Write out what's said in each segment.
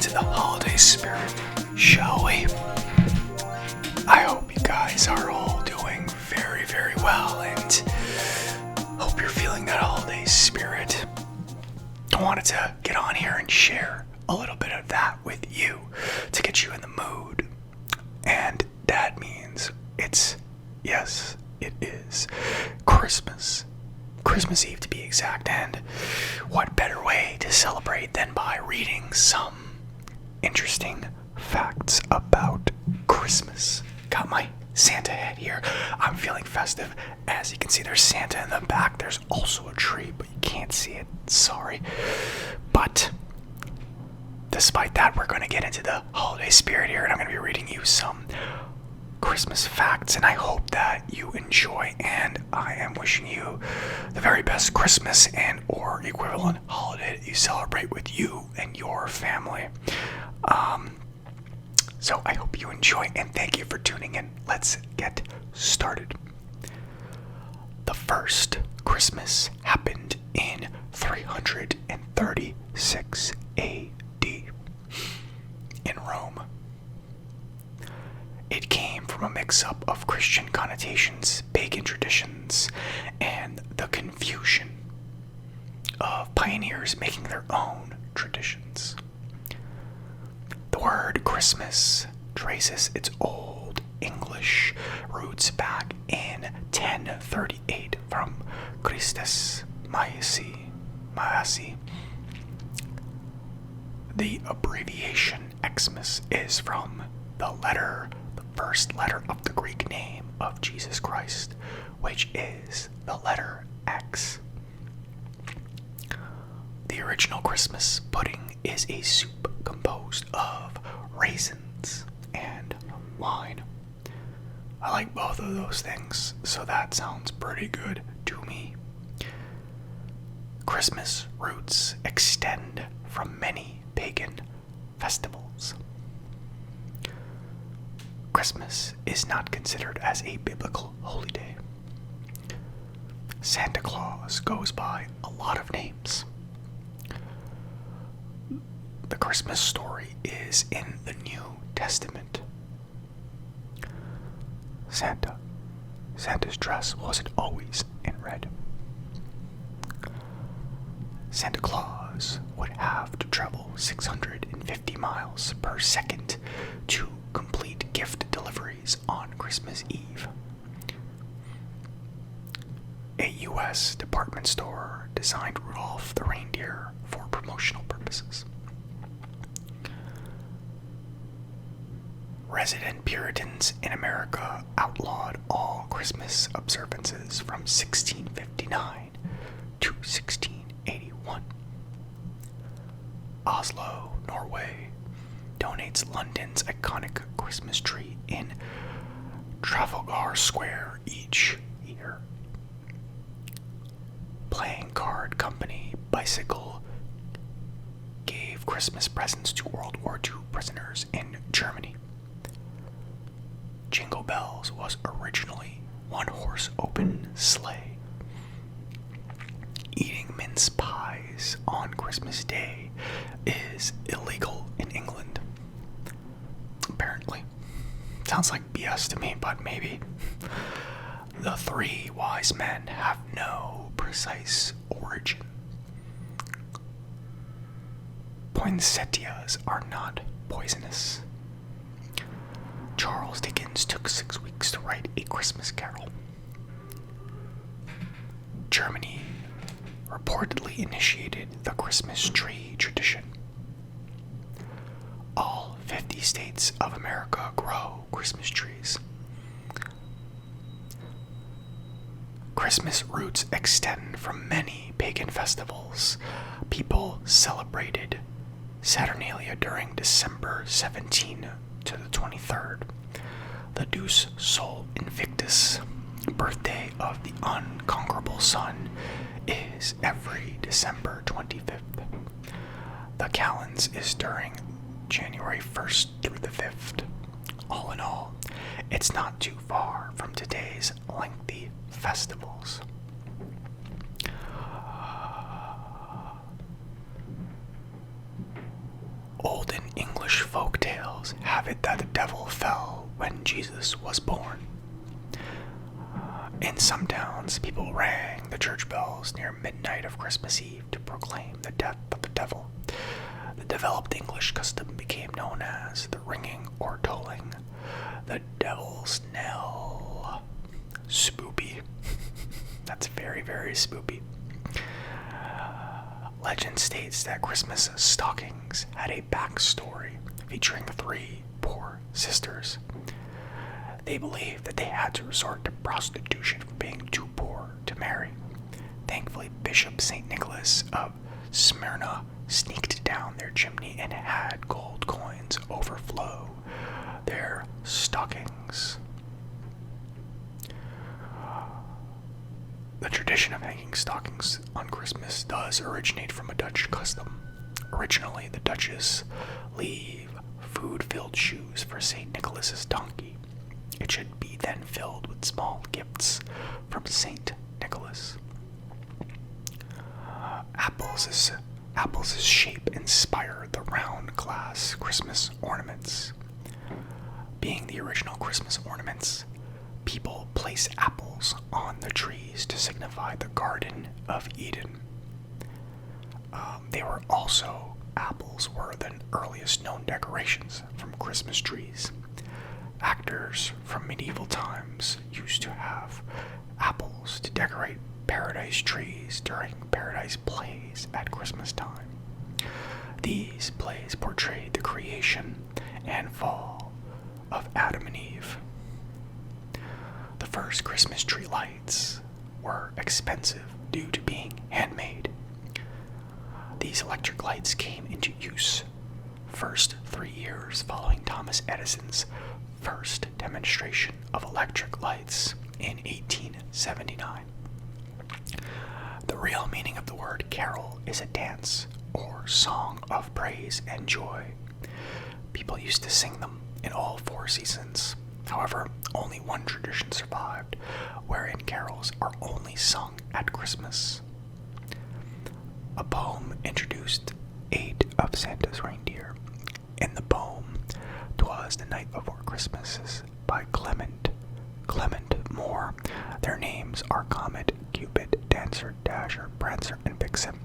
into the holiday spirit, shall we? I hope you guys are all doing very, very well and hope you're feeling that holiday spirit. I wanted to get on here and share a little bit of that with you to get you in the mood. And that means it is Christmas. Christmas Eve to be exact, and what better way to celebrate than by reading some interesting facts about Christmas. Got my Santa hat here. I'm feeling festive. As you can see, there's Santa in the back. There's also a tree, but you can't see it. Sorry. But despite that, we're going to get into the holiday spirit here, and I'm going to be reading you some Christmas facts, and I hope that you enjoy, and I am wishing you the very best Christmas and or equivalent holiday that you celebrate with you and your family. So I hope you enjoy, and thank you for tuning in. Let's get started. The first Christmas happened in 336 AD in Rome. It came from a mix-up of Christian connotations, pagan traditions, and the confusion of pioneers making their own traditions. The word Christmas traces its Old English roots back in 1038 from Christus Maesi. The abbreviation Xmas is from the first letter of the Greek name of Jesus Christ, which is the letter X. The original Christmas pudding is a soup composed of raisins and wine. I like both of those things, so that sounds pretty good to me. Christmas roots extend from many pagan festivals. Christmas is not considered as a biblical holy day. Santa Claus goes by a lot of names. The Christmas story is in the New Testament. Santa's dress wasn't always in red. Santa Claus would have to travel 650 miles per second to complete gift deliveries on Christmas Eve. A U.S. department store designed Rudolph the reindeer for promotional purposes. Resident Puritans in America outlawed all Christmas observances from 1659 to 1681. Oslo, Norway, donates London's iconic Christmas tree in Trafalgar Square each year. Playing card company Bicycle gave Christmas presents to World War II prisoners in Germany. Jingle Bells was originally one-horse open sleigh. Eating mince pies on Christmas Day is illegal in England. Apparently. Sounds like BS to me, but maybe. The three wise men have no precise origin. Poinsettias are not poisonous. Charles Dickens took 6 weeks to write A Christmas Carol. Germany reportedly initiated the Christmas tree tradition. All 50 states of America grow Christmas trees. Christmas roots extend from many pagan festivals. People celebrated Saturnalia during December 17 to the 23rd. The Deus Sol Invictus, birthday of the unconquerable sun, is every December 25th. The Calends is during January 1st through the 5th. All in all, it's not too far from today's lengthy festivals. Olden tales have it that the devil fell when Jesus was born. In some towns, people rang the church bells near midnight of Christmas Eve to proclaim the death of the devil. The developed English custom became known as the ringing or tolling the devil's knell. Spoopy. That's very, very spoopy. Legend states that Christmas stockings had a backstory featuring 3 poor sisters. They believed that they had to resort to prostitution for being too poor to marry. Thankfully, Bishop St. Nicholas of Smyrna sneaked down their chimney and had gold coins overflow their stockings. The tradition of hanging stockings on Christmas does originate from a Dutch custom. Originally, the Dutches leave food-filled shoes for St. Nicholas's donkey. It should be then filled with small gifts from St. Nicholas. Apples' shape inspired the round glass Christmas ornaments. Being the original Christmas ornaments, people place apples on the trees to signify the Garden of Eden. Apples were the earliest known decorations from Christmas trees. Actors from medieval times used to have apples to decorate paradise trees during paradise plays at Christmas time. These plays portrayed the creation and fall of Adam and Eve. The first Christmas tree lights were expensive due to being handmade. These electric lights came into use first 3 years following Thomas Edison's first demonstration of electric lights in 1879. The real meaning of the word carol is a dance or song of praise and joy. People used to sing them in all 4 seasons. However, only one tradition survived, wherein carols are only sung at Christmas. A poem introduced 8 of Santa's reindeer. In the poem, "'Twas the Night Before Christmas" by Clement Moore. Their names are Comet, Cupid, Dancer, Dasher, Prancer, and Vixen.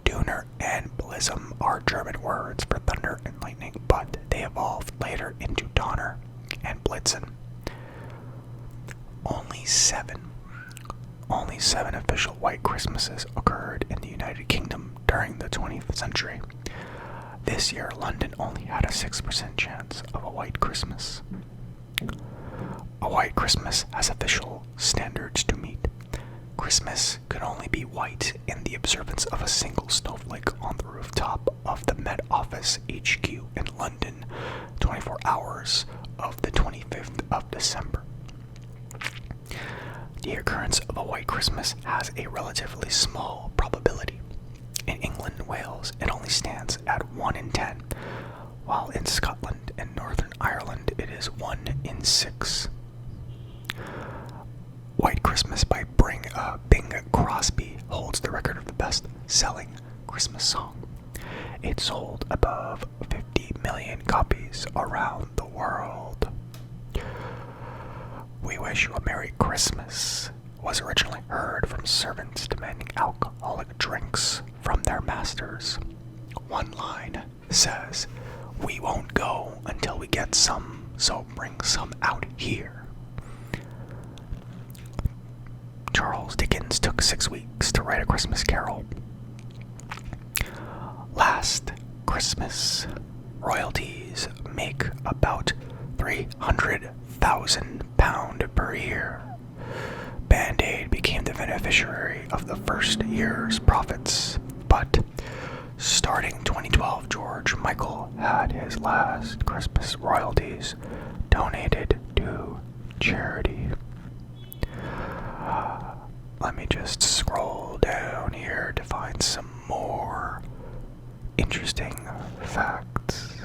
Donner and Blizzum are German words for thunder and lightning, but they evolved later into Donner and Blitzen. Only seven official white Christmases occurred in the United Kingdom during the 20th century. This year, London only had a 6% chance of a white Christmas. A white Christmas has official standards to meet. Christmas could only be white in the observance of a single snowflake on the rooftop of the Met Office HQ in London, 24 hours of the 25th of December. The occurrence of a white Christmas has a relatively small probability. In England and Wales, it only stands at 1 in 10, while in Scotland and Northern Ireland it is 1 in 6. White Christmas by Bing Crosby holds the record of the best-selling Christmas song. It sold above 50 million copies around the world. "We Wish You a Merry Christmas" was originally heard from servants demanding alcoholic drinks from their masters. One line says, "We won't go until we get some, so bring some out here." Charles Dickens took 6 weeks to write A Christmas Carol. Last Christmas, royalties make about £300,000 per year. Band-Aid became the beneficiary of the first year's profits, but starting 2012, George Michael had his last Christmas royalties donated to charity. Let me just scroll down here to find some more interesting facts.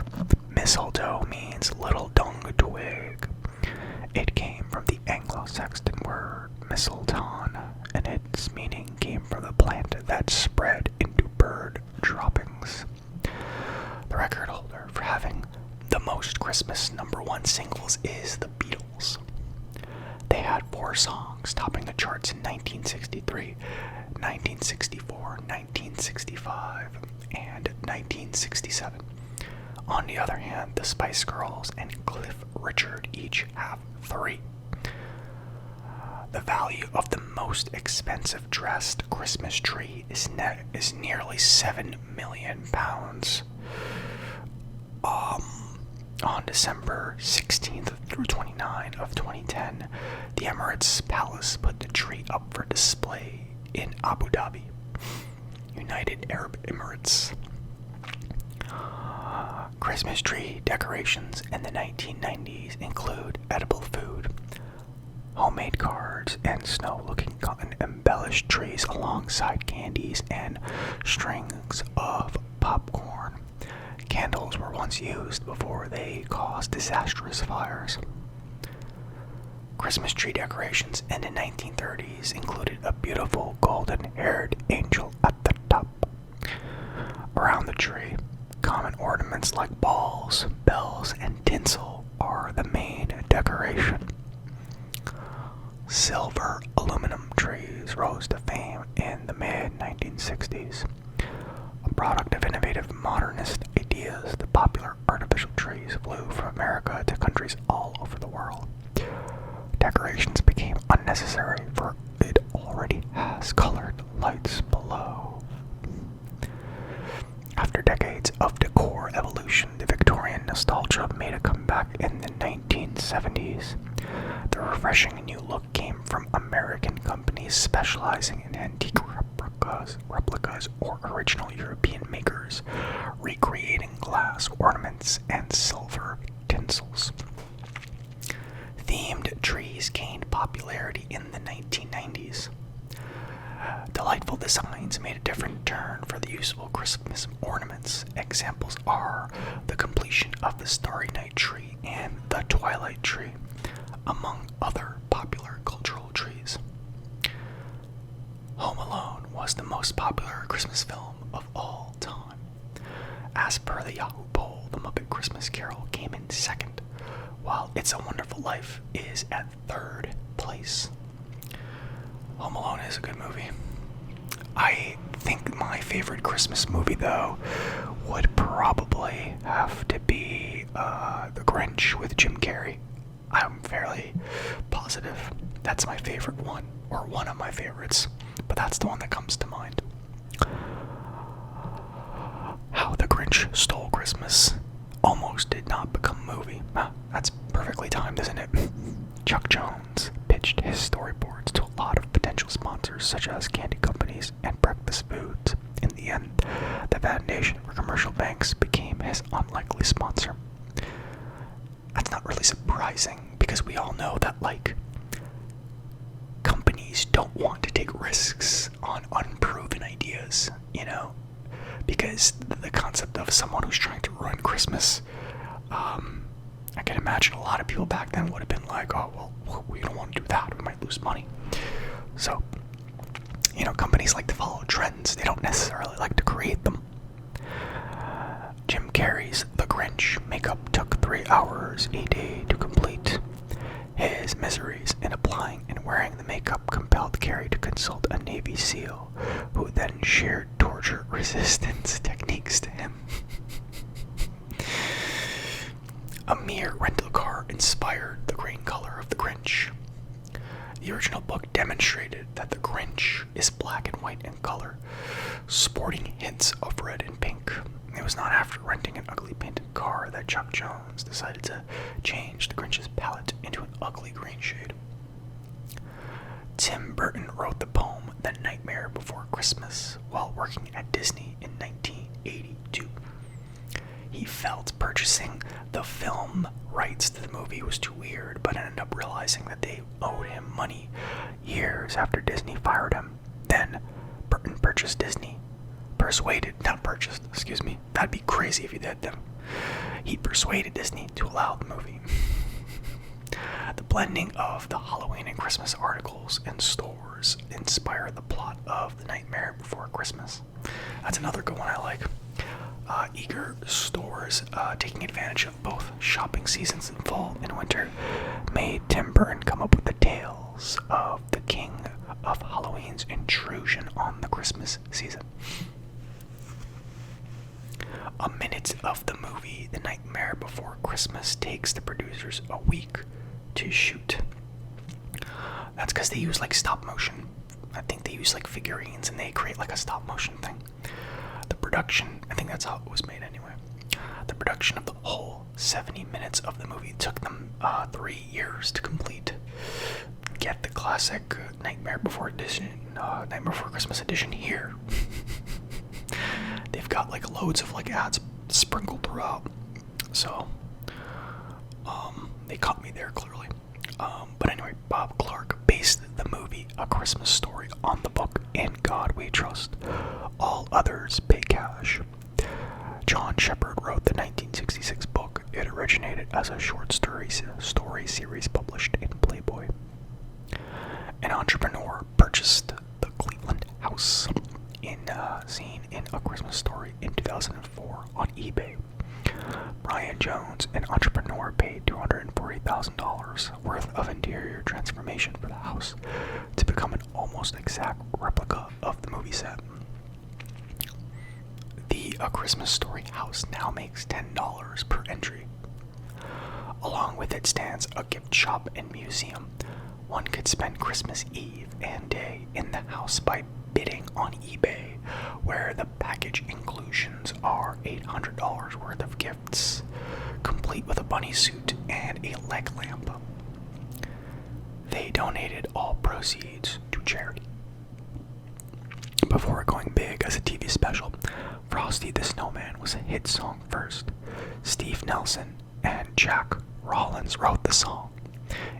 Mistletoe means little dung twig. It came from the Anglo-Saxon word mistletoe, and its meaning came from the plant that spread into bird droppings. The record holder for having the most Christmas #1 singles is the Beatles. They had 4 songs topping the charts in 1963, 1964, 1965, and 1967. On the other hand, the Spice Girls and Cliff Richard each have 3. The value of the most expensive dressed Christmas tree is nearly £7 million. On December 16th through 29th of 2010, the Emirates Palace put the tree up for display in Abu Dhabi, United Arab Emirates. Christmas tree decorations in the 1990s include edible food, homemade cards, and snow-looking cotton-embellished trees alongside candies and strings of popcorn. Candles were once used before they caused disastrous fires. Christmas tree decorations in the 1930s included a beautiful golden-haired angel at the top. Around the tree, common ornaments like balls, bells, and tinsel are the main decoration. Silver aluminum trees rose to fame in the mid-1960s. A product of innovative modernist ideas, the popular artificial trees flew from America to countries all over the world. Decorations became unnecessary, for it already has colored lights below. After decades of decor evolution, the Victorian nostalgia made a comeback in the 1970s. The refreshing new look came from American companies specializing in antique replicas or original European makers, recreating glass ornaments and silver tinsels. Themed trees gained popularity in the 1990s. Delightful designs made a different turn for the useful Christmas ornaments. Examples are the completion of the Starry Night tree and the Twilight tree, among other popular cultural trees. Home Alone was the most popular Christmas film of all time. As per the Yahoo poll, The Muppet Christmas Carol came in second, while It's a Wonderful Life is at third place. Home Alone is a good movie. I think my favorite Christmas movie, though, would probably have to be The Grinch with Jim Carrey. I'm fairly positive that's my favorite one, or one of my favorites, but that's the one that comes to mind. How the Grinch Stole Christmas almost did not become a movie. That's perfectly timed, isn't it? Chuck Jones pitched his storyboards to a lot of potential sponsors, such as candy companies and breakfast foods. In the end, the Foundation for Commercial Banks became his unlikely sponsor. That's not really surprising, because we all know that, companies don't want to take risks on unproven ideas, because the concept of someone who's trying to ruin Christmas, I can imagine a lot of people back then would have been like, oh, well, we don't want to do that, we might lose money. So, companies like to follow trends, they don't necessarily like to create them. Jim Carrey's The Grinch makeup took 3 hours a day to complete. His miseries in applying and wearing the makeup compelled Carrey to consult a Navy SEAL, who then shared torture resistance techniques to him. A mere rental car inspired the green color of the Grinch. The original book demonstrated that the Grinch is black and white in color, sporting hints of red and pink. It was not after renting an ugly painted car that Chuck Jones decided to change the Grinch's palette into an ugly green shade. Tim Burton wrote the poem The Nightmare Before Christmas while working at Disney in 1982. He felt purchasing the film rights to the movie was too weird, but ended up realizing that they owed him money years after Disney fired him. Then Burton purchased Disney. That'd be crazy if he did them. He persuaded Disney to allow the movie. The blending of the Halloween and Christmas articles in stores inspired the plot of The Nightmare Before Christmas. That's another good one I like. eager stores taking advantage of both shopping seasons in fall and winter made Tim Burton come up with the tales of the King of Halloween's intrusion on the Christmas season. A minute of the movie, The Nightmare Before Christmas, takes the producers a week to shoot. That's because they use like stop motion. I think they use like figurines and they create like a stop motion thing. The production, I think that's how it was made anyway. The production of the whole 70 minutes of the movie took them 3 years to complete. Get the classic Nightmare Before Christmas edition here. They've got like loads of like ads sprinkled throughout, so they caught me there clearly. But anyway, Bob Clark based the movie A Christmas Story on the book In God We Trust. All others pay cash. John Shepard wrote the 1966 book. It originated as a short story series published in Playboy. An entrepreneur purchased the Cleveland house seen in A Christmas Story in 2004 on eBay. Brian Jones, an entrepreneur, paid $240,000 worth of interior transformation for the house to become an almost exact replica of the movie set. The A Christmas Story house now makes $10 per entry. Along with it stands a gift shop and museum. One could spend Christmas Eve and day in the house by bidding on eBay, where the package inclusions are $800 worth of gifts, complete with a bunny suit and a leg lamp. They donated all proceeds to charity. Before going big as a TV special, Frosty the Snowman was a hit song first. Steve Nelson and Jack Rollins wrote the song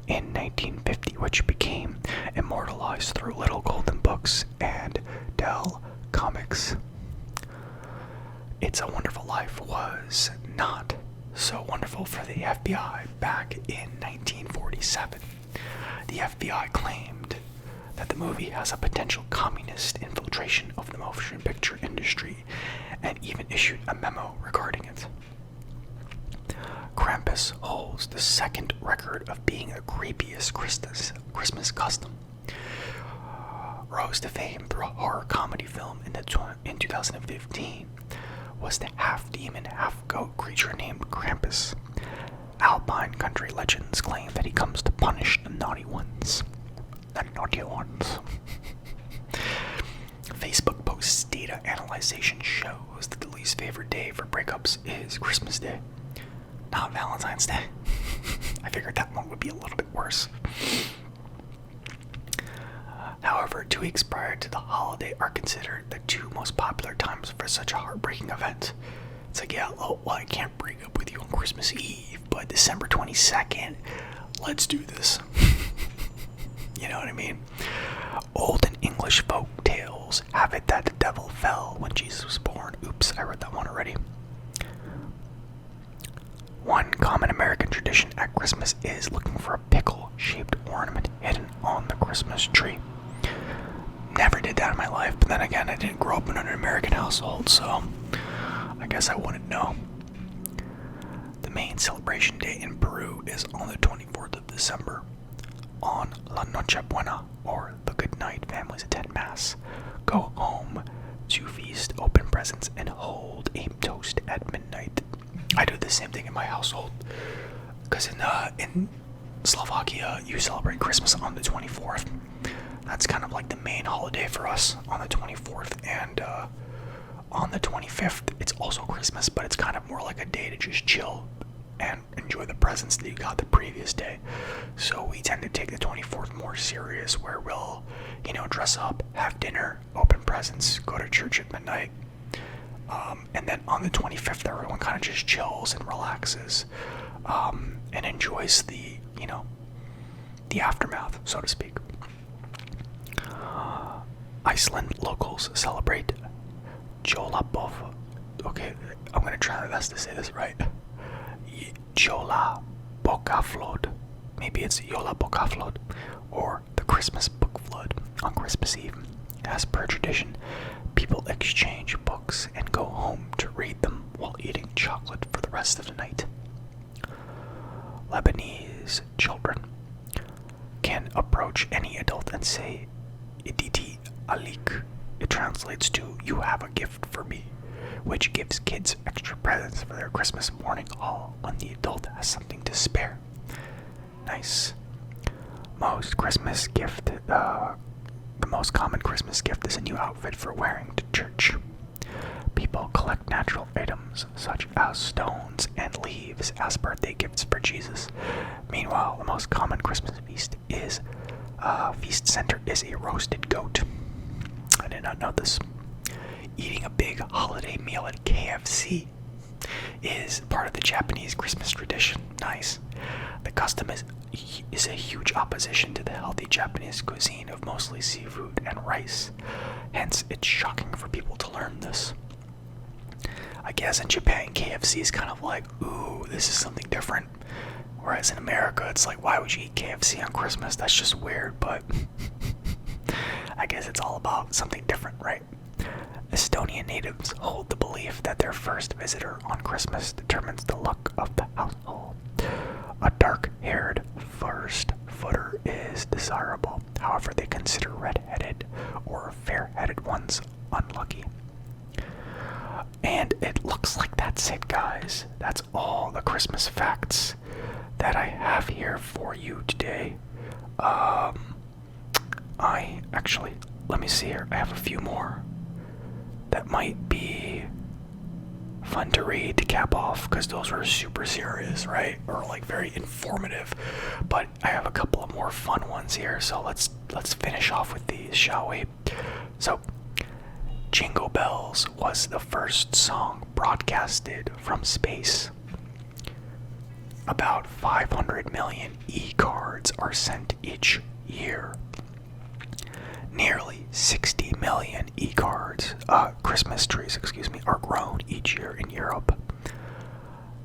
in 1950, which became immortalized through Little Golden Books and Dell Comics. It's a Wonderful Life was not so wonderful for the FBI back in 1947. The FBI claimed that the movie has a potential communist infiltration of the motion picture industry and even issued a memo regarding it. Krampus holds the second record of being the creepiest Christmas custom. Rose to fame through a horror comedy film in 2015 was the half-demon, half-goat creature named Krampus. Alpine country legends claim that he comes to punish the naughty ones. The naughty ones. Facebook posts data analyzation shows that the least favorite day for breakups is Christmas Day, not Valentine's Day. I figured that one would be a little bit worse. However, 2 weeks prior to the holiday are considered the 2 most popular times for such a heartbreaking event. It's like, yeah, well, I can't break up with you on Christmas Eve, but December 22nd, let's do this. You know what I mean? Old and English folk tales have it that the devil fell when Jesus was born. Oops, I read that one already. One common American tradition at Christmas is looking for a pickle-shaped ornament hidden on the Christmas tree. Never did that in my life, but then again, I didn't grow up in an American household, so I guess I wouldn't know. The main celebration day in Peru is on the 24th of December. On La Noche Buena, or the Good Night, families attend Mass, go home to feast, open presents, and hold a toast at midnight. I do the same thing in my household, because in Slovakia, you celebrate Christmas on the 24th. That's kind of like the main holiday for us on the 24th, and on the 25th, it's also Christmas, but it's kind of more like a day to just chill and enjoy the presents that you got the previous day. So we tend to take the 24th more serious, where we'll, dress up, have dinner, open presents, go to church at midnight. And then on the 25th, everyone kind of just chills and relaxes, and enjoys the aftermath, so to speak. Iceland locals celebrate Jólabov. Okay, I'm gonna try my best to say this right. Jólabokaflóð. Maybe it's Jólabokaflóð, or the Christmas book flood on Christmas Eve. As per tradition, People exchange books and go home to read them while eating chocolate for the rest of the night. Lebanese children can approach any adult and say, Iditi alik. It translates to, you have a gift for me, which gives kids extra presents for their Christmas morning haul when the adult has something to spare. Nice. The most common Christmas gift is a new outfit for wearing to church. People collect natural items such as stones and leaves as birthday gifts for Jesus. Meanwhile, the most common Christmas feast center is a roasted goat. I did not know this. Eating a big holiday meal at KFC is part of the Japanese Christmas tradition. Nice. The custom is a huge opposition to the healthy Japanese cuisine of mostly seafood and rice. Hence, it's shocking for people to learn this. I guess in Japan, KFC is kind of like, ooh, this is something different. Whereas in America, it's like, why would you eat KFC on Christmas? That's just weird, but I guess it's all about something different, right? Estonian natives hold the belief that their first visitor on Christmas determines the luck of the household. A dark-haired first footer is desirable. However, they consider red-headed or fair-headed ones unlucky. And it looks like that's it, guys. That's all the Christmas facts that I have here for you today. Let me see here. I have a few more that might be fun to read to cap off, because those were super serious, right? Or like very informative. But I have a couple of more fun ones here, so let's finish off with these, shall we? So, Jingle Bells was the first song broadcasted from space. About 500 million e-cards are sent each year. Nearly 60 million Christmas trees, are grown each year in Europe.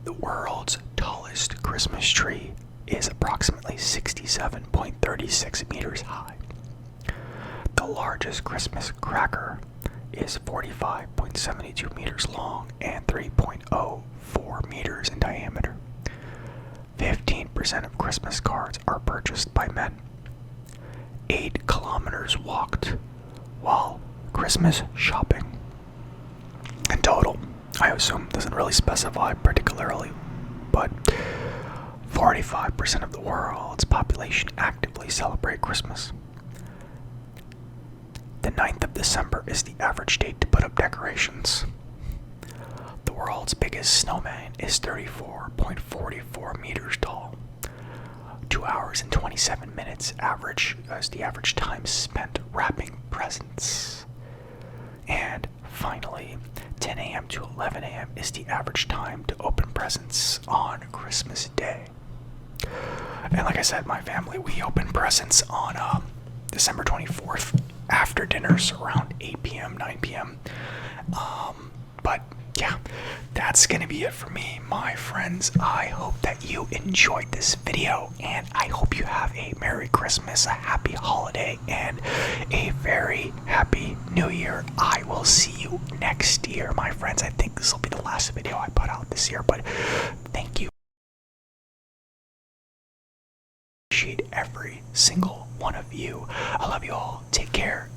The world's tallest Christmas tree is approximately 67.36 meters high. The largest Christmas cracker is 45.72 meters long and 3.04 meters in diameter. 15% of Christmas cards are purchased by men. 8 kilometers walked while Christmas shopping. In total, I assume doesn't really specify particularly, but 45% of the world's population actively celebrate Christmas. The 9th of December is the average date to put up decorations. The world's biggest snowman is 34.44 meters tall. 2 hours and 27 minutes is the average time spent wrapping presents. And finally, 10 a.m. to 11 a.m. is the average time to open presents on Christmas Day. And like I said, my family, we open presents on December 24th after dinners around 8 p.m., 9 p.m. But yeah, that's gonna be it for me, my friends. I hope that you enjoyed this video, and I hope you have a Merry Christmas, a Happy Holiday, and a very Happy New Year. I will see you next year, my friends. I think this will be the last video I put out this year, but thank you. Appreciate every single one of you. I love you all. Take care.